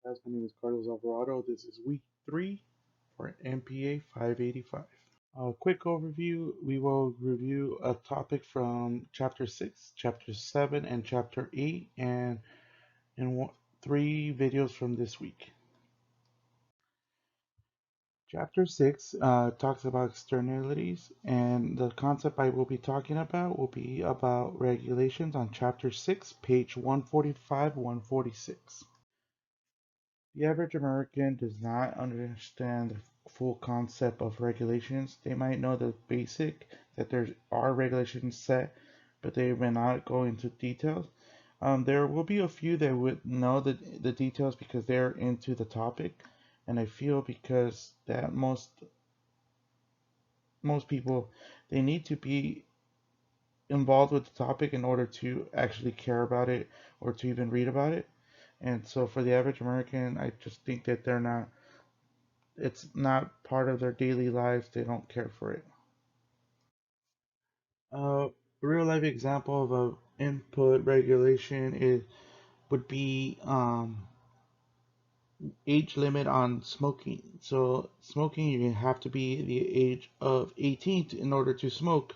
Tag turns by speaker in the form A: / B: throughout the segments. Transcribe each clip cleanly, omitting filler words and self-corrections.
A: Guys, my name is Carlos Alvarado. This is week 3 for MPA 585. A quick overview, we will review a topic from Chapter 6, Chapter 7, and Chapter 8, and in 3 videos from this week. Chapter 6 talks about externalities, and the concept I will be talking about will be about regulations on Chapter 6, page 145, 146. The average American does not understand the full concept of regulations. They might know the basic that there are regulations set, but they may not go into details. There will be a few that would know the details because they're into the topic, and I feel because that most people they need to be involved with the topic in order to actually care about it or to even read about it. And so for the average American, I just think that it's not part of their daily lives. They don't care for it. A real life example of a input regulation is would be age limit on smoking. So smoking, you have to be the age of 18 in order to smoke,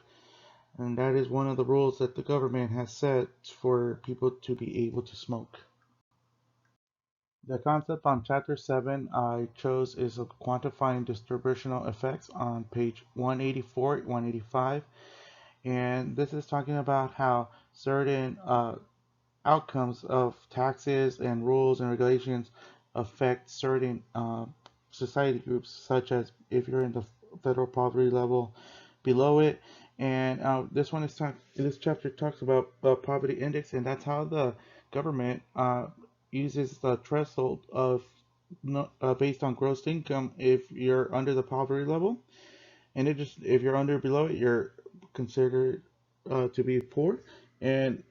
A: and that is one of the rules that the government has set for people to be able to smoke. The concept on Chapter 7 I chose is of quantifying distributional effects on page 184, 185, and this is talking about how certain outcomes of taxes and rules and regulations affect certain society groups, such as if you're in the federal poverty level, below it. And this chapter talks about the poverty index, and that's how the government uses the threshold of based on gross income if you're under the poverty level, and it just if you're under below it, you're considered to be poor. And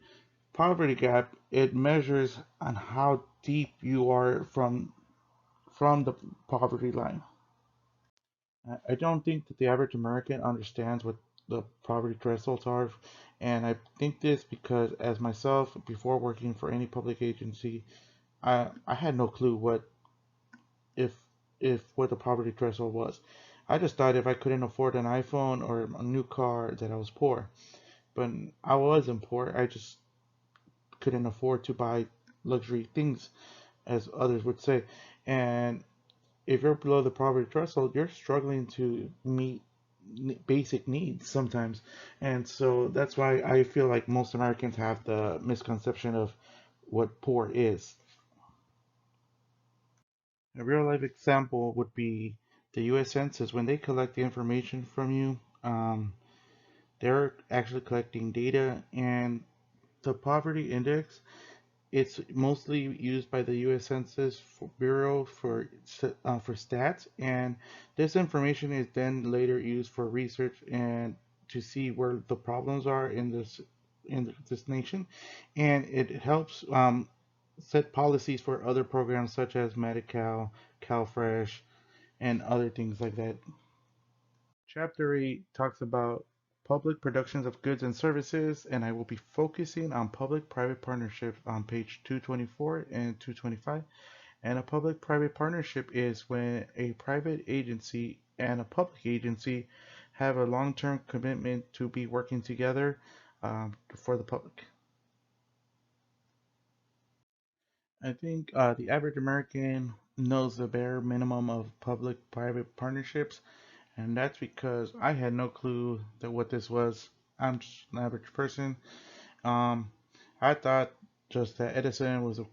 A: poverty gap, it measures on how deep you are from the poverty line. I don't think that the average American understands what the poverty thresholds are, and I think this because as myself, before working for any public agency, I had no clue if what the poverty threshold was. I just thought if I couldn't afford an iPhone or a new car that I was poor. But I wasn't poor. I just couldn't afford to buy luxury things, as others would say. And if you're below the poverty threshold, you're struggling to meet basic needs sometimes. And so that's why I feel like most Americans have the misconception of what poor is. A real life example would be the US Census. When they collect the information from you, they're actually collecting data, and the poverty index, it's mostly used by the U.S. Census Bureau for stats, and this information is then later used for research and to see where the problems are in this nation, and it helps set policies for other programs such as Medi-Cal, CalFresh, and other things like that. Chapter 8 talks about public productions of goods and services, and I will be focusing on public-private partnerships on page 224 and 225. And a public-private partnership is when a private agency and a public agency have a long-term commitment to be working together for the public. I think the average American knows the bare minimum of public-private partnerships, and that's because I had no clue that what this was. I'm just an average person. Um, I thought just that Edison was a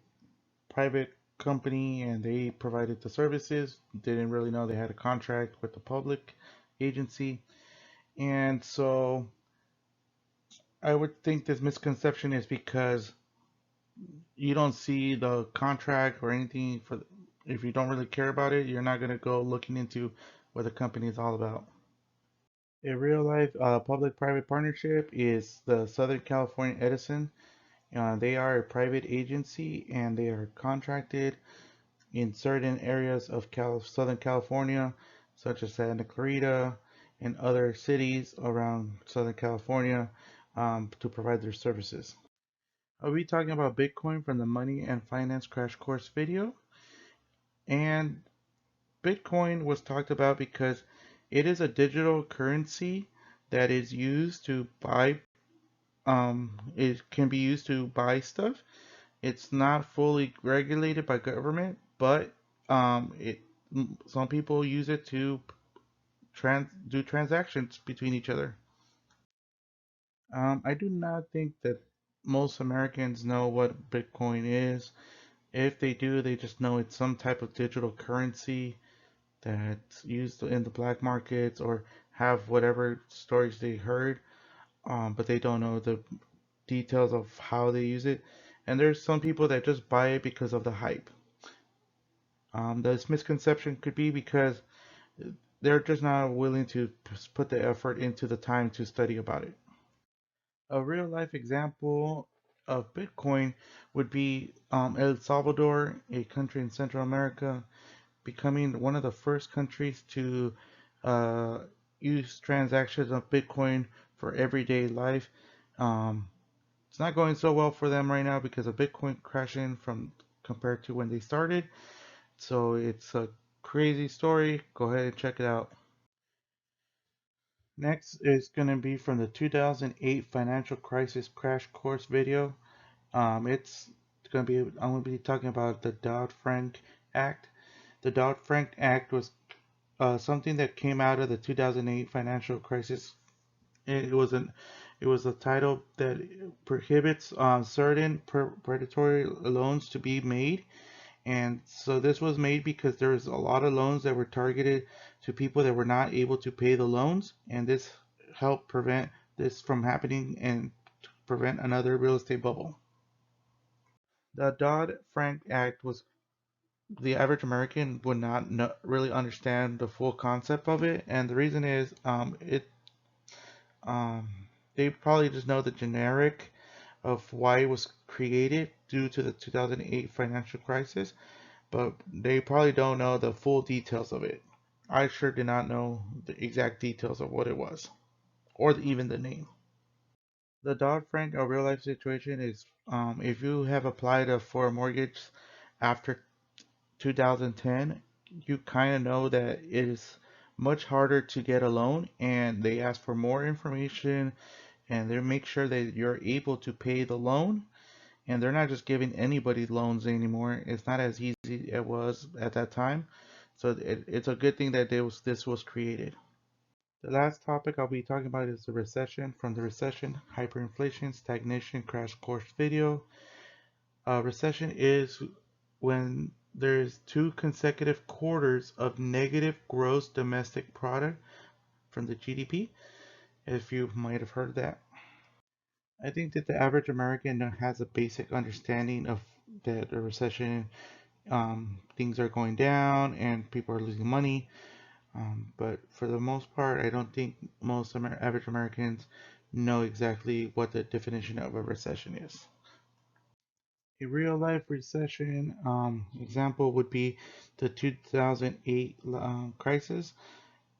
A: private company and they provided the services. Didn't really know they had a contract with the public agency, and so I would think this misconception is because you don't see the contract or anything for. If you don't really care about it, you're not gonna go looking into what the company is all about. A real life public-private partnership is the Southern California Edison. They are a private agency and they are contracted in certain areas of Southern California, such as Santa Clarita and other cities around Southern California, to provide their services. I'll be talking about Bitcoin from the Money and Finance Crash Course video. And Bitcoin was talked about because it is a digital currency that is used to buy, it can be used to buy stuff. It's not fully regulated by government, but it some people use it to do transactions between each other. I do not think that most Americans know what Bitcoin is. If they do, they just know it's some type of digital currency that's used in the black markets or have whatever stories they heard, but they don't know the details of how they use it. And there's some people that just buy it because of the hype. This misconception could be because they're just not willing to put the effort into the time to study about it. A real life example of Bitcoin would be El Salvador, a country in Central America, becoming one of the first countries to uh, use transactions of Bitcoin for everyday life. Um, it's not going so well for them right now because of Bitcoin crashing from compared to when they started. So it's a crazy story. Go ahead and check it out. Next is going to be from the 2008 financial crisis crash course video. It's going to be, I'm going to be talking about the Dodd-Frank Act. The Dodd-Frank Act was something that came out of the 2008 financial crisis. It was an it was a title that prohibits certain predatory loans to be made, and so this was made because there's a lot of loans that were targeted to people that were not able to pay the loans, and this helped prevent this from happening and prevent another real estate bubble. The Dodd-Frank Act was the average American would not really understand the full concept of it, and the reason is um, they probably just know the generic of why it was created due to the 2008 financial crisis, but they probably don't know the full details of it. I sure did not know the exact details of what it was, or even the name. The Dodd-Frank real life situation is if you have applied for a mortgage after 2010, you kind of know that it is much harder to get a loan, and they ask for more information and they make sure that you're able to pay the loan. And they're not just giving anybody loans anymore. It's not as easy as it was at that time. So it's a good thing that this was created. The last topic I'll be talking about is the recession. From the recession, hyperinflation, stagnation, crash course video. Recession is when there's two consecutive quarters of negative gross domestic product from the GDP, if you might have heard that. I think that the average American has a basic understanding of that a recession, things are going down and people are losing money. But for the most part, I don't think most average Americans know exactly what the definition of a recession is. A real life recession example would be the 2008 crisis.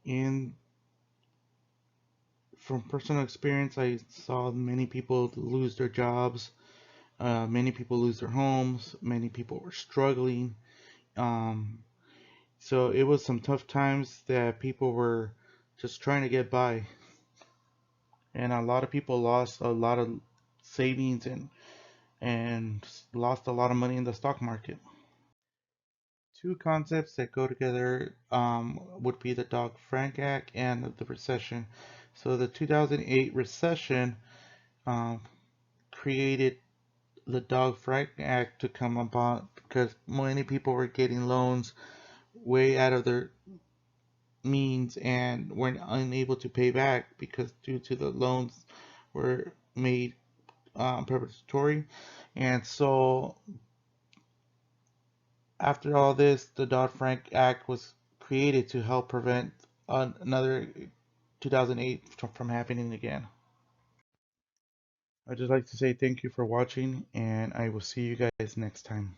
A: In From personal experience, I saw many people lose their jobs, many people lose their homes, many people were struggling. Um, so it was some tough times that people were just trying to get by, and a lot of people lost a lot of savings and lost a lot of money in the stock market. Two concepts that go together would be the Dodd-Frank Act and the recession. So the 2008 recession um, created the Dodd-Frank Act to come about because many people were getting loans way out of their means and were unable to pay back because due to the loans were made predatory. And so after all this, the Dodd-Frank Act was created to help prevent another 2008 from happening again. I'd just like to say thank you for watching, and I will see you guys next time.